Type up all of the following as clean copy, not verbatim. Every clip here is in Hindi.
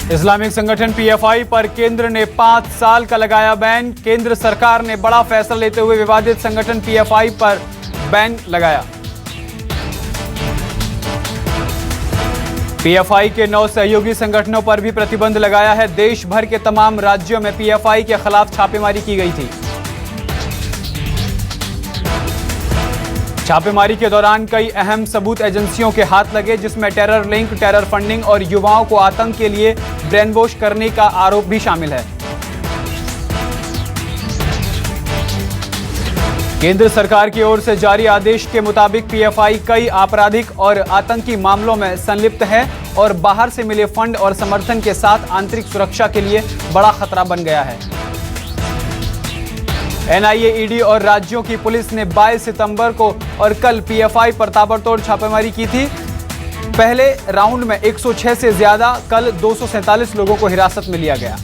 इस्लामिक संगठन पीएफआई पर केंद्र ने 5 साल का लगाया बैन। केंद्र सरकार ने बड़ा फैसला लेते हुए विवादित संगठन पीएफआई पर बैन लगाया। पीएफआई के 9 सहयोगी संगठनों पर भी प्रतिबंध लगाया है। देश भर के तमाम राज्यों में पीएफआई के खिलाफ छापेमारी की गई थी। छापेमारी के दौरान कई अहम सबूत एजेंसियों के हाथ लगे, जिसमें टेरर लिंक, टेरर फंडिंग और युवाओं को आतंक के लिए ब्रेनवॉश करने का आरोप भी शामिल है। केंद्र सरकार की ओर से जारी आदेश के मुताबिक पीएफआई कई आपराधिक और आतंकी मामलों में संलिप्त है और बाहर से मिले फंड और समर्थन के साथ आंतरिक सुरक्षा के लिए बड़ा खतरा बन गया है। एनआईए, ईडी और राज्यों की पुलिस ने 22 सितंबर को और कल पीएफआई पर ताबड़तोड़ छापेमारी की थी। पहले राउंड में 106 से ज्यादा, कल 247 लोगों को हिरासत में लिया गया।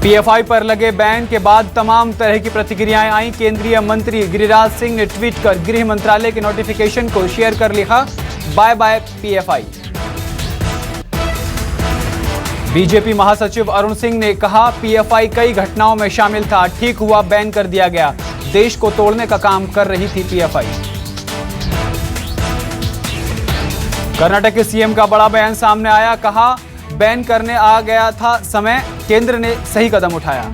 पीएफआई पर लगे बैन के बाद तमाम तरह की प्रतिक्रियाएं आई। केंद्रीय मंत्री गिरिराज सिंह ने ट्वीट कर गृह मंत्रालय के नोटिफिकेशन को शेयर कर लिखा, बाय बाय पीएफआई। बीजेपी महासचिव अरुण सिंह ने कहा, पीएफआई कई घटनाओं में शामिल था, ठीक हुआ बैन कर दिया गया। देश को तोड़ने का काम कर रही थी पीएफआई। कर्नाटक के सीएम का बड़ा बयान सामने आया, कहा बैन करने आ गया था समय, केंद्र ने सही कदम उठाया।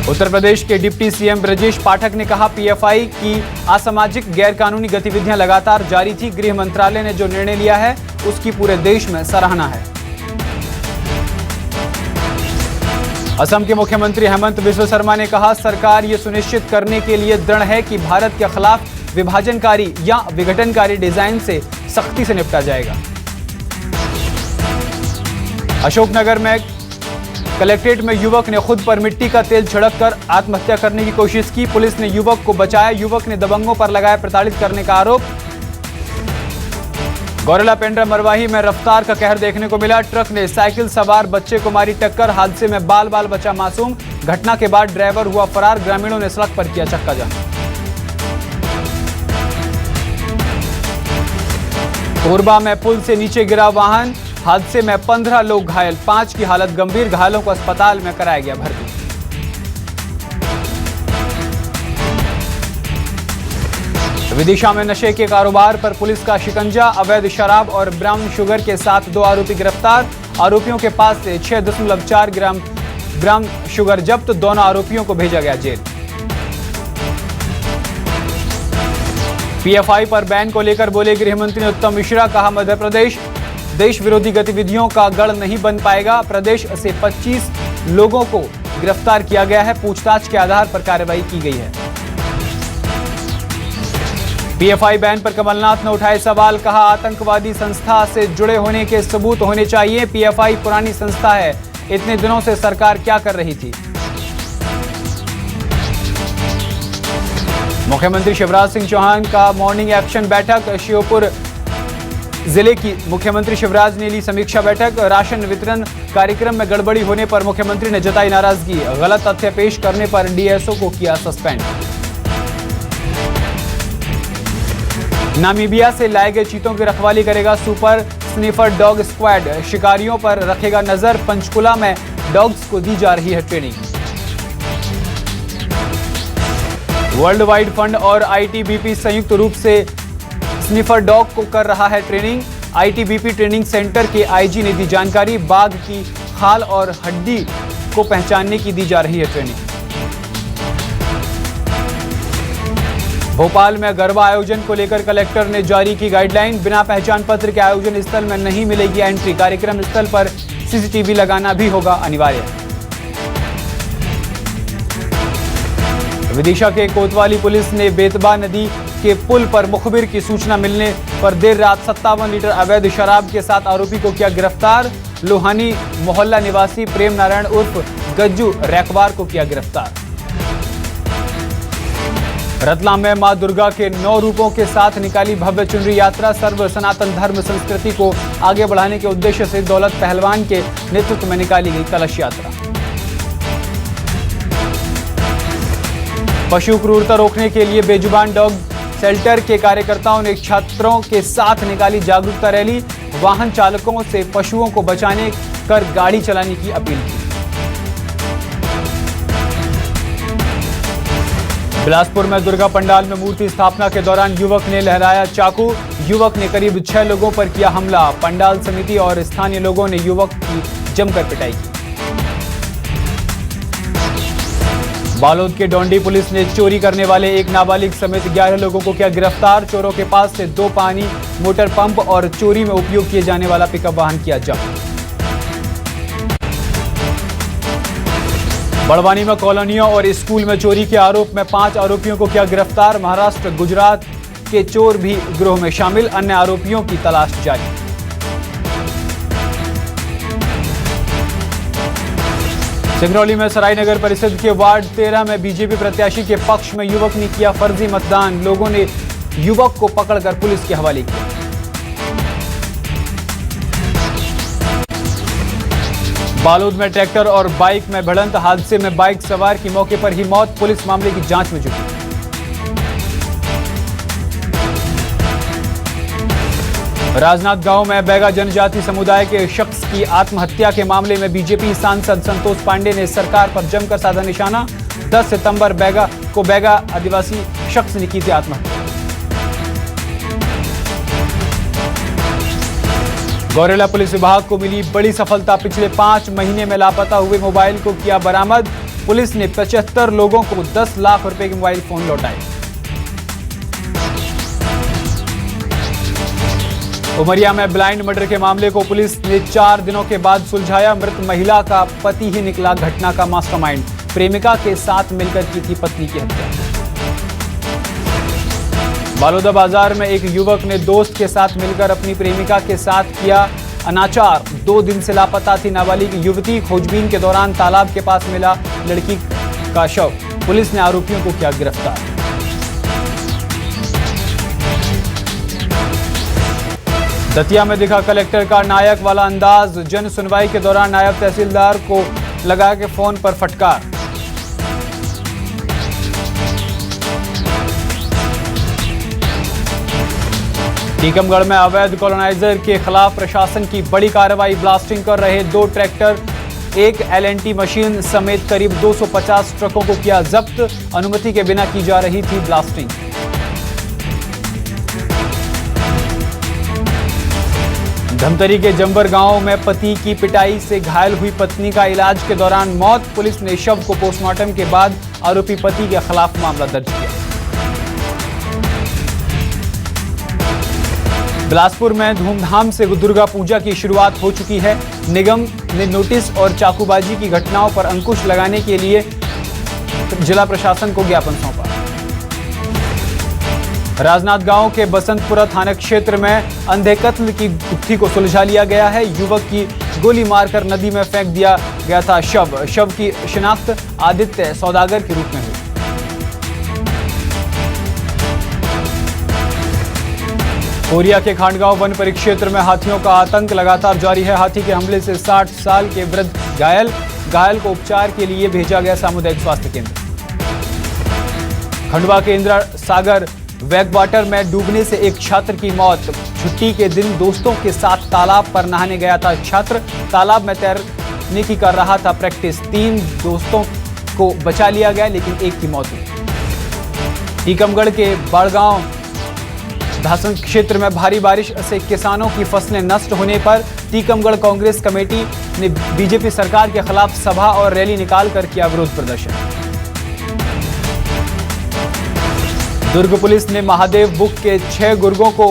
उत्तर प्रदेश के डिप्टी सीएम ब्रजेश पाठक ने कहा, पीएफआई की असामाजिक गैरकानूनी गतिविधियां लगातार जारी थी। गृह मंत्रालय ने जो निर्णय लिया है उसकी पूरे देश में सराहना है। असम के मुख्यमंत्री हेमंत बिस्वा शर्मा ने कहा, सरकार ये सुनिश्चित करने के लिए दृढ़ है कि भारत के खिलाफ विभाजनकारी या विघटनकारी डिजाइन से सख्ती से निपटा जाएगा। अशोकनगर में कलेक्ट्रेट में युवक ने खुद पर मिट्टी का तेल छिड़ककर आत्महत्या करने की कोशिश की। पुलिस ने युवक को बचाया। युवक ने दबंगों पर लगाया प्रताड़ित करने का आरोप। गौरेला पेंड्रा मरवाही में रफ्तार का कहर देखने को मिला। ट्रक ने साइकिल सवार बच्चे को मारी टक्कर। हादसे में बाल बाल बचा मासूम। घटना के बाद ड्राइवर हुआ फरार। ग्रामीणों ने सड़क पर किया चक्का जाम। कोरबा में पुल से नीचे गिरा वाहन। हादसे में 15 लोग घायल, 5 की हालत गंभीर। घायलों को अस्पताल में कराया गया भर्ती। विदिशा में नशे के कारोबार पर पुलिस का शिकंजा। अवैध शराब और ब्राउन शुगर के साथ 2 आरोपी गिरफ्तार। आरोपियों के पास से 6.4 ग्राम ब्राउन शुगर जब्त। दोनों आरोपियों को भेजा गया जेल। पीएफआई पर बैन को लेकर बोले गृह मंत्री उत्तम मिश्रा, कहा मध्य प्रदेश देश विरोधी गतिविधियों का गढ़ नहीं बन पाएगा। प्रदेश से 25 लोगों को गिरफ्तार किया गया है। पूछताछ के आधार पर कार्रवाई की गई है। पीएफआई बैन पर कमलनाथ ने उठाए सवाल, कहा आतंकवादी संस्था से जुड़े होने के सबूत होने चाहिए। पीएफआई पुरानी संस्था है, इतने दिनों से सरकार क्या कर रही थी। मुख्यमंत्री शिवराज सिंह चौहान का मॉर्निंग एक्शन बैठक। श्योपुर जिले की मुख्यमंत्री शिवराज ने ली समीक्षा बैठक। राशन वितरण कार्यक्रम में गड़बड़ी होने पर मुख्यमंत्री ने जताई नाराजगी। गलत तथ्य पेश करने पर डीएसओ को किया सस्पेंड। नामीबिया से लाए गए चीतों की रखवाली करेगा सुपर स्निफर डॉग स्क्वाड। शिकारियों पर रखेगा नजर। पंचकुला में डॉग्स को दी जा रही है ट्रेनिंग। वर्ल्ड वाइड फंड और आईटीबीपी संयुक्त रूप से स्निफर डॉग को कर रहा है ट्रेनिंग। आईटीबीपी ट्रेनिंग सेंटर के आईजी ने दी जानकारी। बाघ की खाल और हड्डी को पहचानने की दी जा रही है ट्रेनिंग। भोपाल में गरबा आयोजन को लेकर कलेक्टर ने जारी की गाइडलाइन। बिना पहचान पत्र के आयोजन स्थल में नहीं मिलेगी एंट्री। कार्यक्रम स्थल पर सीसीटीवी लगाना भी होगा अनिवार्य। विदिशा के कोतवाली पुलिस ने बेतबा नदी के पुल पर मुखबिर की सूचना मिलने पर देर रात 57 लीटर अवैध शराब के साथ आरोपी को किया गिरफ्तार। लोहानी मोहल्ला निवासी प्रेम नारायण उर्फ गज्जू रैकवार को किया गिरफ्तार। रतलाम में मां दुर्गा के 9 रूपों के साथ निकाली भव्य चुनरी यात्रा। सर्व सनातन धर्म संस्कृति को आगे बढ़ाने के उद्देश्य से दौलत पहलवान के नेतृत्व में निकाली गई कलश यात्रा। पशु क्रूरता रोकने के लिए बेजुबान डॉग शेल्टर के कार्यकर्ताओं ने छात्रों के साथ निकाली जागरूकता रैली। वाहन चालकों से पशुओं को बचाने कर गाड़ी चलाने की अपील की। बिलासपुर में दुर्गा पंडाल में मूर्ति स्थापना के दौरान युवक ने लहराया चाकू। युवक ने करीब 6 लोगों पर किया हमला। पंडाल समिति और स्थानीय लोगों ने युवक की जमकर पिटाई की। बालोद के डोंडी पुलिस ने चोरी करने वाले एक नाबालिग समेत 11 लोगों को किया गिरफ्तार। चोरों के पास से 2 पानी मोटर पंप और चोरी में उपयोग किए जाने वाला पिकअप वाहन किया जब्त। बड़वानी में कॉलोनियों और स्कूल में चोरी के आरोप में 5 आरोपियों को किया गिरफ्तार। महाराष्ट्र गुजरात के चोर भी गिरोह में शामिल। अन्य आरोपियों की तलाश जारी। सिंगरौली में सराय नगर परिषद के वार्ड 13 में बीजेपी प्रत्याशी के पक्ष में युवक ने किया फर्जी मतदान। लोगों ने युवक को पकड़कर पुलिस के हवाले किया। बालोद में ट्रैक्टर और बाइक में भिड़ंत। हादसे में बाइक सवार की मौके पर ही मौत। पुलिस मामले की जांच में जुटी। राजनांदगांव में बैगा जनजाति समुदाय के शख्स की आत्महत्या के मामले में बीजेपी सांसद संतोष पांडे ने सरकार पर जमकर साधा निशाना। 10 सितंबर बैगा आदिवासी शख्स ने की थी आत्महत्या। गौरेला पुलिस विभाग को मिली बड़ी सफलता। पिछले 5 महीने में लापता हुए मोबाइल को किया बरामद। पुलिस ने 75 लोगों को 10 लाख रुपए के मोबाइल फोन लौटाए। उमरिया में ब्लाइंड मर्डर के मामले को पुलिस ने 4 दिनों के बाद सुलझाया। मृत महिला का पति ही निकला घटना का मास्टरमाइंड। प्रेमिका के साथ मिलकर की थी पत्नी की हत्या। बालोदा बाजार में एक युवक ने दोस्त के साथ मिलकर अपनी प्रेमिका के साथ किया अनाचार। 2 दिन से लापता थी नाबालिग युवती। खोजबीन के दौरान तालाब के पास मिला लड़की का शव। पुलिस ने आरोपियों को किया गिरफ्तार। दतिया में दिखा कलेक्टर का नायक वाला अंदाज। जन सुनवाई के दौरान नायब तहसीलदार को लगा के फोन पर फटकार। टीकमगढ़ में अवैध कॉलोनाइजर के खिलाफ प्रशासन की बड़ी कार्रवाई। ब्लास्टिंग कर रहे 2 ट्रैक्टर, 1 LNT मशीन समेत करीब 250 ट्रकों को किया जब्त। अनुमति के बिना की जा रही थी ब्लास्टिंग। धमतरी के जंबर गांव में पति की पिटाई से घायल हुई पत्नी का इलाज के दौरान मौत। पुलिस ने शव को पोस्टमार्टम के बाद आरोपी पति के खिलाफ मामला दर्ज किया। बिलासपुर में धूमधाम से दुर्गा पूजा की शुरुआत हो चुकी है। निगम ने नोटिस और चाकूबाजी की घटनाओं पर अंकुश लगाने के लिए जिला प्रशासन को ज्ञापन सौंपा। राजनांदगांव के बसंतपुरा थाना क्षेत्र में अंधे कत्ल की गुत्थी को सुलझा लिया गया है। युवक की गोली मारकर नदी में फेंक दिया गया था शव की शिनाख्त आदित्य सौदागर के रूप में हुई। कोरिया के खांडगांव वन परिक्षेत्र में हाथियों का आतंक लगातार जारी है। हाथी के हमले से 60 साल के वृद्ध घायल को उपचार के लिए भेजा गया सामुदायिक स्वास्थ्य केंद्र। खंडवा के इंदिरा सागर बैकवाटर में डूबने से एक छात्र की मौत। छुट्टी के दिन दोस्तों के साथ तालाब पर नहाने गया था छात्र। तालाब में तैरने की कर रहा था प्रैक्टिस। 3 दोस्तों को बचा लिया गया लेकिन एक की मौत हुई। टीकमगढ़ के बाड़गांव धासन क्षेत्र में भारी बारिश से किसानों की फसलें नष्ट होने पर टीकमगढ़ कांग्रेस कमेटी ने बीजेपी सरकार के खिलाफ सभा और रैली निकालकर किया विरोध प्रदर्शन। दुर्ग पुलिस ने महादेव बुक के 6 गुर्गों को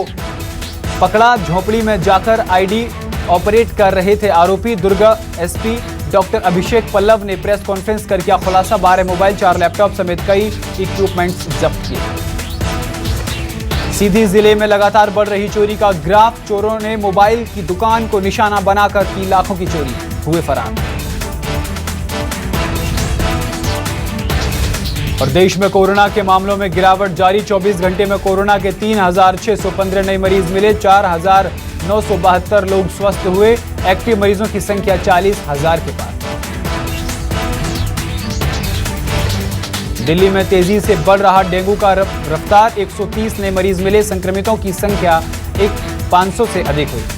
पकड़ा। झोपड़ी में जाकर आईडी ऑपरेट कर रहे थे आरोपी। दुर्ग एसपी डॉक्टर अभिषेक पल्लव ने प्रेस कॉन्फ्रेंस कर किया खुलासा। 12 मोबाइल, 4 लैपटॉप समेत कई इक्विपमेंट्स जब्त किए। सीधी जिले में लगातार बढ़ रही चोरी का ग्राफ। चोरों ने मोबाइल की दुकान को निशाना बनाकर की लाखों की चोरी, हुए फरार। और देश में कोरोना के मामलों में गिरावट जारी। 24 घंटे में कोरोना के 3,615 नए मरीज मिले। 4,972 लोग स्वस्थ हुए। एक्टिव मरीजों की संख्या 40,000 के पार। दिल्ली में तेजी से बढ़ रहा डेंगू का रफ्तार, 130 नए मरीज मिले, संक्रमितों की संख्या 500 से अधिक हुई।